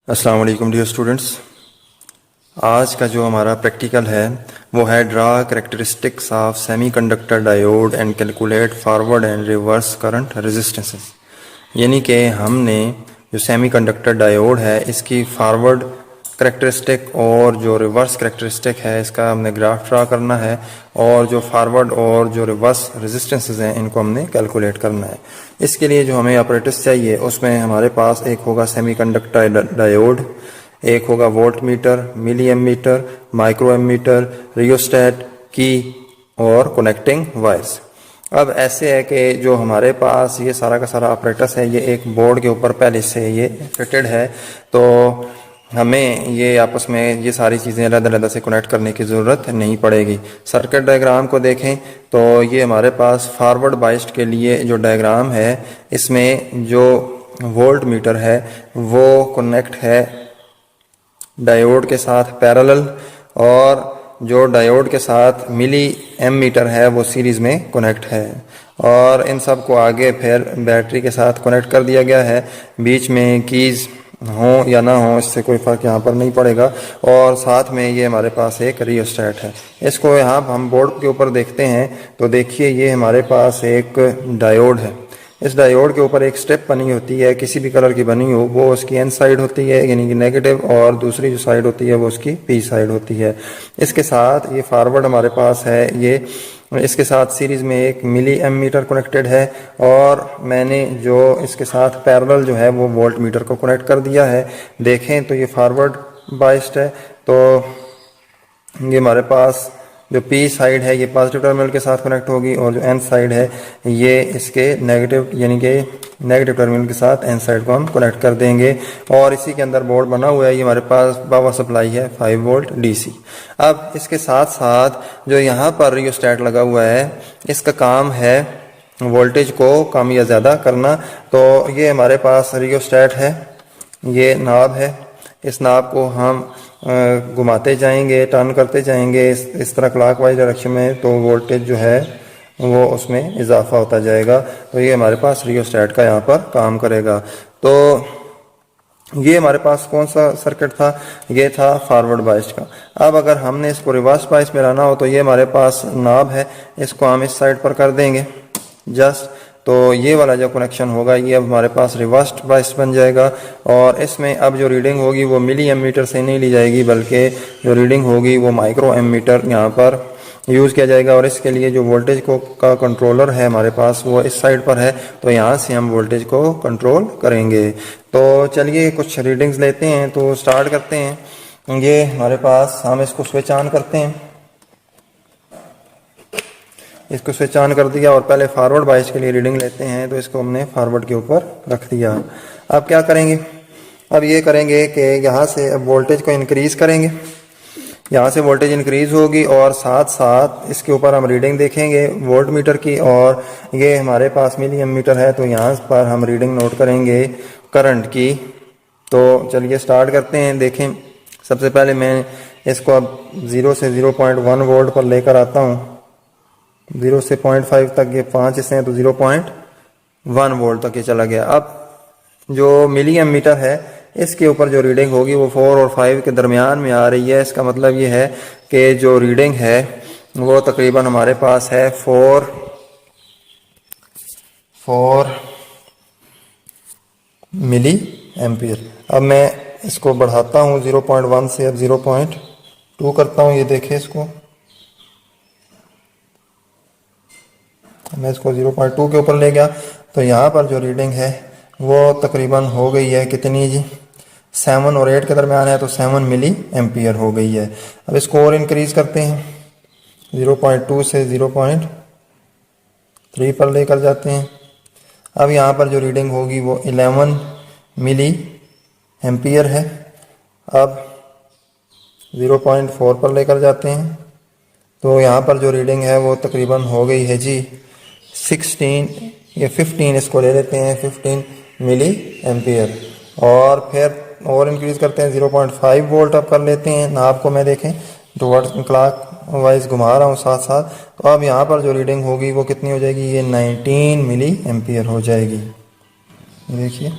अस्सलाम वालेकुम dear students. आज का जो हमारा प्रैक्टिकल है वो है draw characteristics of semiconductor diode and calculate forward and reverse current resistances. यानी कि हमने जो सेमीकंडक्टर डायोड है इसकी फॉरवर्ड करेक्टरिस्टिक और जो रिवर्स करेक्टरिस्टिक है इसका हमने ग्राफ ड्रा करना है, और जो फॉरवर्ड और जो रिवर्स रेजिस्टेंसेस हैं इनको हमने कैलकुलेट करना है। इसके लिए जो हमें ऑपरेटर्स चाहिए उसमें हमारे पास एक होगा सेमीकंडक्टर डायोड, एक होगा voltmeter, milliammeter, microammeter, rheostat की और कनेक्टिंग वायर्स। अब ऐसे है कि जो हमारे पास ये सारा का सारा ऑपरेटर्स है ये एक बोर्ड के ऊपर पहले से ये फिटेड है, तो हमें ये आपस में ये सारी चीज़ें अलग-अलग से कनेक्ट करने की ज़रूरत नहीं पड़ेगी। सर्किट डायग्राम को देखें तो ये हमारे पास फॉरवर्ड बाइस्ड के लिए जो डायग्राम है इसमें जो वोल्ट मीटर है वो कनेक्ट है डायोड के साथ पैरेलल, और जो डायोड के साथ मिली एम मीटर है वो सीरीज़ में कनेक्ट है, और इन सब को आगे फिर बैटरी के साथ कनेक्ट कर दिया गया है। बीच में कीज़ हो या ना हो इससे कोई फ़र्क यहाँ पर नहीं पड़ेगा, और साथ में ये हमारे पास एक रियोस्टेट है। इसको यहाँ हम बोर्ड के ऊपर देखते हैं तो देखिए ये हमारे पास एक डायोड है। इस डायोड के ऊपर एक स्टेप बनी होती है, किसी भी कलर की बनी हो, वो उसकी एन साइड होती है यानी कि नेगेटिव, और दूसरी जो साइड होती है वो उसकी पी साइड होती है। इसके साथ ये फॉरवर्ड हमारे पास है, ये इसके साथ सीरीज में एक मिली एम मीटर कनेक्टेड है, और मैंने जो इसके साथ पैरेलल जो है वो वोल्ट मीटर को कनेक्ट कर दिया है। देखें तो ये फॉरवर्ड बाइस्ड है, तो ये हमारे पास जो पी साइड है ये पॉजिटिव टर्मिनल के साथ कनेक्ट होगी, और जो एन साइड है ये इसके नेगेटिव यानी कि नेगेटिव टर्मिनल के साथ एन साइड को हम कनेक्ट कर देंगे। और इसी के अंदर बोर्ड बना हुआ है, ये हमारे पास पावर सप्लाई है 5 वोल्ट डीसी। अब इसके साथ साथ जो यहाँ पर रियोस्टेट लगा हुआ है इसका काम है वोल्टेज को कम या ज़्यादा करना। तो ये हमारे पास रियोस्टेट है, ये नाब है, इस नाब को हम घुमाते जाएंगे, टर्न करते जाएंगे इस तरह क्लॉकवाइज डायरेक्शन में, तो वोल्टेज जो है वो उसमें इजाफा होता जाएगा। तो ये हमारे पास रियोस्टेट का यहाँ पर काम करेगा। तो ये हमारे पास कौन सा सर्किट था, ये था फॉरवर्ड बाइस्ड का। अब अगर हमने इसको रिवर्स बाइस में लाना हो तो ये हमारे पास नाब है, इसको हम इस साइड पर कर देंगे जस्ट, तो ये वाला जो कनेक्शन होगा ये अब हमारे पास रिवर्स्ड बाइस बन जाएगा। और इसमें अब जो रीडिंग होगी वो मिली एम मीटर से नहीं ली जाएगी, बल्कि जो रीडिंग होगी वो माइक्रो एम मीटर यहाँ पर यूज़ किया जाएगा। और इसके लिए जो वोल्टेज को का कंट्रोलर है हमारे पास वो इस साइड पर है, तो यहाँ से हम वोल्टेज को कंट्रोल करेंगे। तो चलिए कुछ रीडिंग्स लेते हैं, तो स्टार्ट करते हैं। ये हमारे पास हम इसको स्विच ऑन करते हैं, इसको स्विच ऑन कर दिया, और पहले फॉरवर्ड बाइस के लिए रीडिंग लेते हैं, तो इसको हमने फॉरवर्ड के ऊपर रख दिया। अब क्या करेंगे, अब ये करेंगे कि यहाँ से अब वोल्टेज को इंक्रीज करेंगे, यहाँ से वोल्टेज इंक्रीज होगी, और साथ साथ इसके ऊपर हम रीडिंग देखेंगे वोल्ट मीटर की, और ये हमारे पास मिली एम मीटर है, तो यहाँ पर हम रीडिंग नोट करेंगे करंट की। तो चलिए स्टार्ट करते हैं। देखें सबसे पहले मैं इसको अब 0 से 0.1 वोल्ट पर लेकर आता हूँ, 0 से 0.5 तक, ये 5 इससे हैं तो 0.1 वोल्ट तक ये चला गया। अब जो मिली एम मीटर है इसके ऊपर जो रीडिंग होगी वो 4 और 5 के दरमियान में आ रही है। इसका मतलब ये है कि जो रीडिंग है वो तकरीबन हमारे पास है 4 मिली एम्पियर। अब मैं इसको बढ़ाता हूँ 0.1 से, अब 0.2 करता हूँ। ये देखें इसको, मैं इसको 0.2 के ऊपर ले गया, तो यहाँ पर जो रीडिंग है वो तकरीबन हो गई है कितनी जी, 7 और 8 के दरमियान है, तो 7 मिली एम्पियर हो गई है। अब इसको और इंक्रीज करते हैं, 0.2 से 0.3 पर लेकर जाते हैं। अब यहाँ पर जो रीडिंग होगी वो 11 मिली एम्पियर है। अब 0.4 पर लेकर जाते हैं, तो यहाँ पर जो रीडिंग है वो तकरीबन हो गई है जी 16 या 15, इसको ले लेते हैं 15 मिली एम्पियर। और फिर और इंक्रीज करते हैं, 0.5 वोल्ट अब कर लेते हैं। नाप को मैं देखें टुवर्ड्स क्लॉक वाइज घुमा रहा हूँ साथ साथ, तो अब यहाँ पर जो रीडिंग होगी वो कितनी हो जाएगी, ये 19 मिली एम्पियर हो जाएगी, देखिए।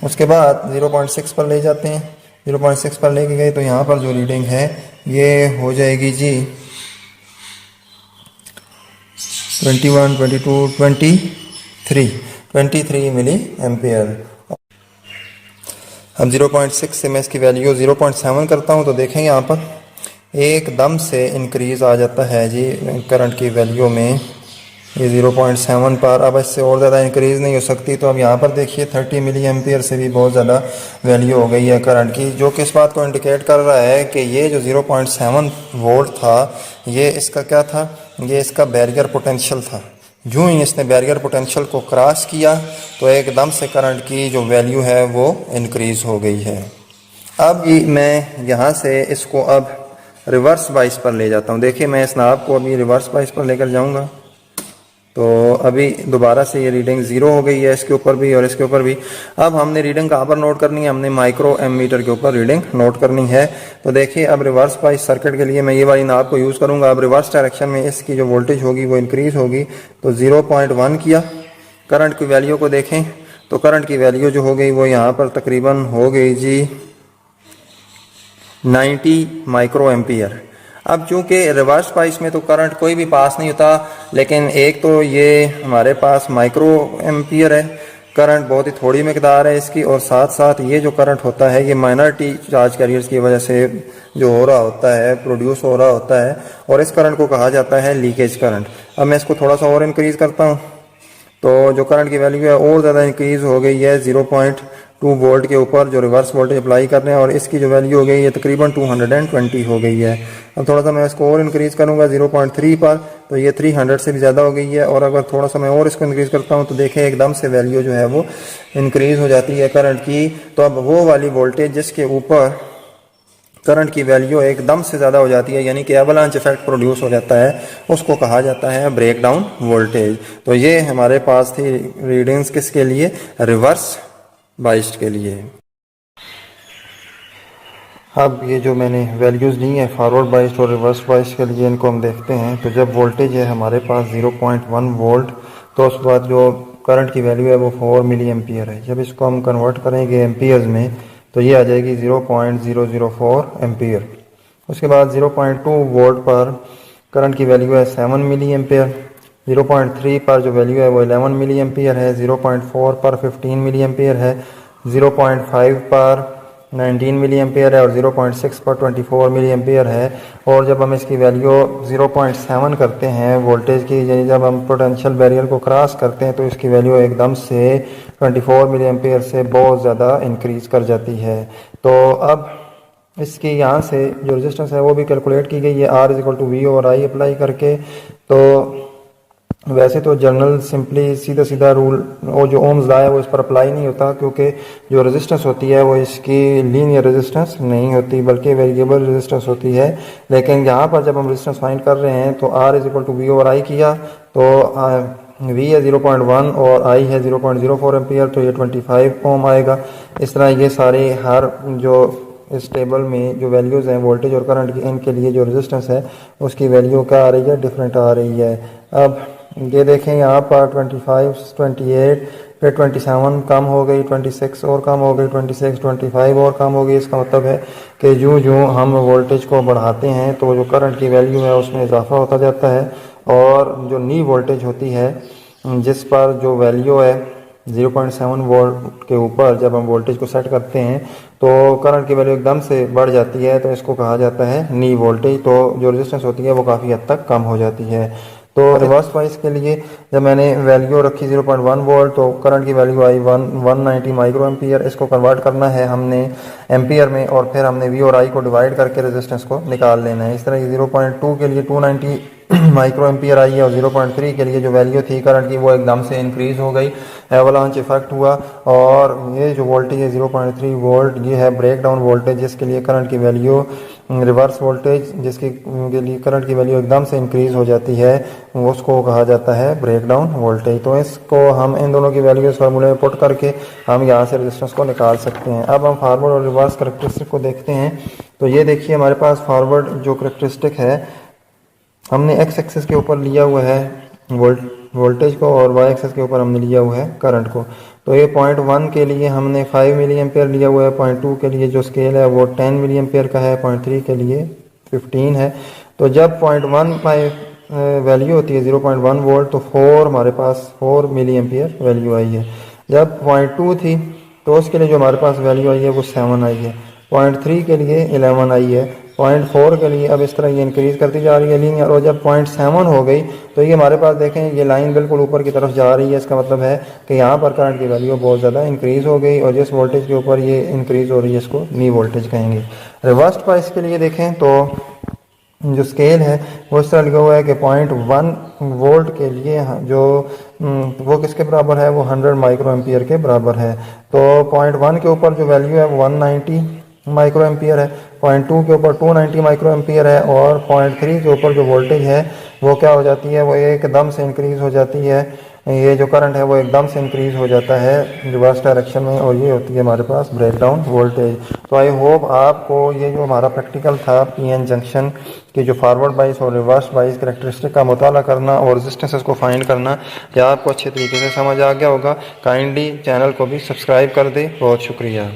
उसके बाद 0.6 पर ले जाते हैं। 0.6 पर लेके गए तो यहाँ पर जो रीडिंग है ये हो जाएगी जी 21, 22, 23 मिली एम्पियर। अब 0.6 से मैं इसकी वैल्यू 0.7 करता हूँ तो देखें यहाँ पर एकदम से इंक्रीज़ आ जाता है जी करंट की वैल्यू में, ये 0.7 पर। अब इससे और ज़्यादा इंक्रीज़ नहीं हो सकती। तो अब यहाँ पर देखिए 30 मिली एम्पियर से भी बहुत ज़्यादा वैल्यू हो गई है करंट की, जो कि इस बात को इंडिकेट कर रहा है कि ये जो 0.7 वोल्ट था ये इसका क्या था, ये इसका बैरियर पोटेंशियल था। यूँ ही इसने बैरियर पोटेंशियल को क्रॉस किया तो एकदम से करंट की जो वैल्यू है वो इंक्रीज़ हो गई है। अब मैं यहाँ से इसको अब रिवर्स बाइस पर ले जाता हूँ। देखिए मैं इस नाब को अभी रिवर्स बाइस पर लेकर जाऊँगा तो अभी दोबारा से ये रीडिंग ज़ीरो हो गई है, इसके ऊपर भी और इसके ऊपर भी। अब हमने रीडिंग कहाँ पर नोट करनी है, हमने माइक्रो एमीटर के ऊपर रीडिंग नोट करनी है। तो देखिए अब रिवर्स बाइस सर्किट के लिए मैं ये वाली नाब को यूज़ करूँगा। अब रिवर्स डायरेक्शन में इसकी जो वोल्टेज होगी वो इंक्रीज़ होगी। तो 0.1 किया, करंट की वैल्यू को देखें तो करंट की वैल्यू जो हो गई वो यहाँ पर तकरीबन हो गई जी 90 माइक्रो एम्पियर। अब चूंकि रिवर्स बाइस में तो करंट कोई भी पास नहीं होता, लेकिन एक तो ये हमारे पास माइक्रो एम्पियर है, करंट बहुत ही थोड़ी मकदार है इसकी, और साथ साथ ये जो करंट होता है ये माइनॉरिटी चार्ज कैरियर्स की वजह से जो हो रहा होता है, प्रोड्यूस हो रहा होता है, और इस करंट को कहा जाता है लीकेज करंट। अब मैं इसको थोड़ा सा और इंक्रीज़ करता हूँ तो जो करंट की वैल्यू है और ज़्यादा इंक्रीज़ हो गई है 0.2 वोल्ट के ऊपर जो रिवर्स वोल्टेज अप्लाई कर रहे हैं, और इसकी जो वैल्यू हो गई है तकरीबन 220 हो गई है। अब थोड़ा सा मैं इसको और इंक्रीज़ करूँगा 0.3 पर तो ये 300 से भी ज़्यादा हो गई है। और अगर थोड़ा सा मैं और इसको इंक्रीज़ करता हूँ तो देखें एकदम से वैल्यू जो है वो इंक्रीज़ हो जाती है करंट की। तो अब वो वाली वोल्टेज जिसके ऊपर करंट की वैल्यू एकदम से ज़्यादा हो जाती है, यानी कि एवलांच इफेक्ट प्रोड्यूस हो जाता है, उसको कहा जाता है ब्रेक डाउन वोल्टेज। तो ये हमारे पास थी रीडिंग्स किसके लिए, रिवर्स बाइस्ड के लिए। अब ये जो मैंने वैल्यूज़ ली हैं फॉरवर्ड बाइस्ड और रिवर्स बाइस्ड के लिए, इनको हम देखते हैं। तो जब वोल्टेज है हमारे पास 0.1 वोल्ट तो उसके बाद जो करंट की वैल्यू है वो 4 मिली एम्पियर है। जब इसको हम कन्वर्ट करेंगे एम्पियर्स में तो ये आ जाएगी 0.004 एम्पियर। उसके बाद 0.2 वोल्ट पर करंट की वैल्यू है 7 मिली एम्पियर। 0.3 पर जो वैल्यू है वो 11 मिली एम्पियर है। 0.4 पर 15 मिली एम्पियर है। 0.5 पर 19 मिली एम्पियर है और 0.6 पर 24 मिली एम्पियर है। और जब हम इसकी वैल्यू 0.7 करते हैं वोल्टेज की, यानी जब हम पोटेंशियल बैरियर को क्रॉस करते हैं तो इसकी वैल्यू एकदम से 24 मिली एम्पियर से बहुत ज़्यादा इंक्रीज़ कर जाती है। तो अब इसकी यहाँ से जो रेजिस्टेंस है वो भी कैलकुलेट की गई है R=V/I अप्लाई करके। तो वैसे तो जनरल सिंपली सीधा सीधा रूल और जो ओम्स लॉ है वो इस पर अप्लाई नहीं होता, क्योंकि जो रेजिस्टेंस होती है वो इसकी लीनियर रेजिस्टेंस नहीं होती बल्कि वेरिएबल रेजिस्टेंस होती है। लेकिन यहाँ पर जब हम रेजिस्टेंस फाइंड कर रहे हैं तो R=V/I किया तो V है 0.1 और I है 0.04 एम्पियर, तो ये 25 ओम आएगा। इस तरह ये सारे हर जो इस टेबल में जो वैल्यूज़ हैं वोल्टेज और करंट की, इनके लिए जो रेजिस्टेंस है उसकी वैल्यू क्या आ रही है, डिफरेंट आ रही है। अब ये देखें यहाँ पर 25, 28, फिर 27 कम हो गई, 26 और कम हो गई, 26, 25 और कम हो गई। इसका मतलब है कि यूँ यूँ हम वोल्टेज को बढ़ाते हैं तो जो करंट की वैल्यू है उसमें इजाफा होता जाता है। और जो नी वोल्टेज होती है जिस पर जो वैल्यू है 0.7 वोल्ट के ऊपर जब हम वोल्टेज को सेट करते हैं तो करंट की वैल्यू एकदम से बढ़ जाती है, तो इसको कहा जाता है नी वोल्टेज। तो जो रेजिस्टेंस होती है वो काफ़ी हद तक कम हो जाती है। तो रिवर्स वाइज के लिए जब मैंने वैल्यू रखी 0.1 वोल्ट तो करंट की वैल्यू आई 190 माइक्रो एम्पियर। इसको कन्वर्ट करना है हमने एम्पियर में और फिर हमने V और I को डिवाइड करके रेजिस्टेंस को निकाल लेना है। इस तरह 0.2 के लिए 290 माइक्रो एम्पियर आई है और 0.3 के लिए जो वैल्यू थी करंट की वो एकदम से इंक्रीज़ हो गई, एवलांच इफेक्ट हुआ। और ये जो वोल्टेज है 0.3 वोल्ट ये है ब्रेक डाउन वोल्टेज, जिसके लिए करंट की वैल्यू रिवर्स वोल्टेज जिसकी के लिए करंट की वैल्यू एकदम से इंक्रीज़ हो जाती है उसको कहा जाता है ब्रेक डाउन वोल्टेज। तो इसको हम इन दोनों की वैल्यू इस फार्मूले में पुट करके हम यहाँ से रेजिस्टेंस को निकाल सकते हैं। अब हम फॉरवर्ड और रिवर्स करैक्टरिस्टिक को देखते हैं। तो ये देखिए हमारे पास फॉरवर्ड जो करैक्टरिस्टिक है हमने एक्स एक्सिस के ऊपर लिया हुआ है वोल्टेज को और वाई एक्सिस के ऊपर हमने लिया हुआ है करंट को। तो ये 0.1 के लिए हमने 5 मिली एम्पेयर लिया हुआ है, 0.2 के लिए जो स्केल है वो 10 मिली एम्पेयर का है, 0.3 के लिए 15 है। तो जब 0.15 वैल्यू होती है 0.1 वोल्ट, तो 4 हमारे पास 4 मिली एम्पेयर वैल्यू आई है। जब 0.2 थी तो उसके लिए जो हमारे पास वैल्यू आई है वो 7 आई है। 0.3 के लिए 11 आई है। 0.4 के लिए अब इस तरह ये इंक्रीज़ करती जा रही है लीनियर, और जब 0.7 हो गई तो ये हमारे पास देखें ये लाइन बिल्कुल ऊपर की तरफ जा रही है। इसका मतलब है कि यहाँ पर करंट की वैल्यू बहुत ज़्यादा इंक्रीज़ हो गई, और जिस वोल्टेज के ऊपर ये इंक्रीज़ हो रही है इसको नी वोल्टेज कहेंगे। रिवर्स प्राइस के लिए देखें तो जो स्केल है वो इस तरह लिखा हुआ है कि 0.1 वोल्ट के लिए जो वो किसके बराबर है, वो 100 माइक्रो एम्पियर के बराबर है। तो 0.1 के ऊपर जो वैल्यू है वो 190 माइक्रो एम्पियर है, 0.2 के ऊपर 290 माइक्रो एम्पियर है, और 0.3 के ऊपर जो वोल्टेज है वो क्या हो जाती है, वो एकदम से इंक्रीज़ हो जाती है। ये जो करंट है वो एकदम से इंक्रीज़ हो जाता है रिवर्स डायरेक्शन में, और ये होती है हमारे पास ब्रेकडाउन वोल्टेज। तो आई होप आपको ये जो हमारा प्रैक्टिकल था पीएन जंक्शन की जो फॉरवर्ड बाइस और रिवर्स बाइस करैक्टरिस्टिक का मुताला करना और रेजिस्टेंसेस को फाइंड करना, यह आपको अच्छे तरीके से समझ आ गया होगा। काइंडली चैनल को भी सब्सक्राइब कर दे। बहुत शुक्रिया।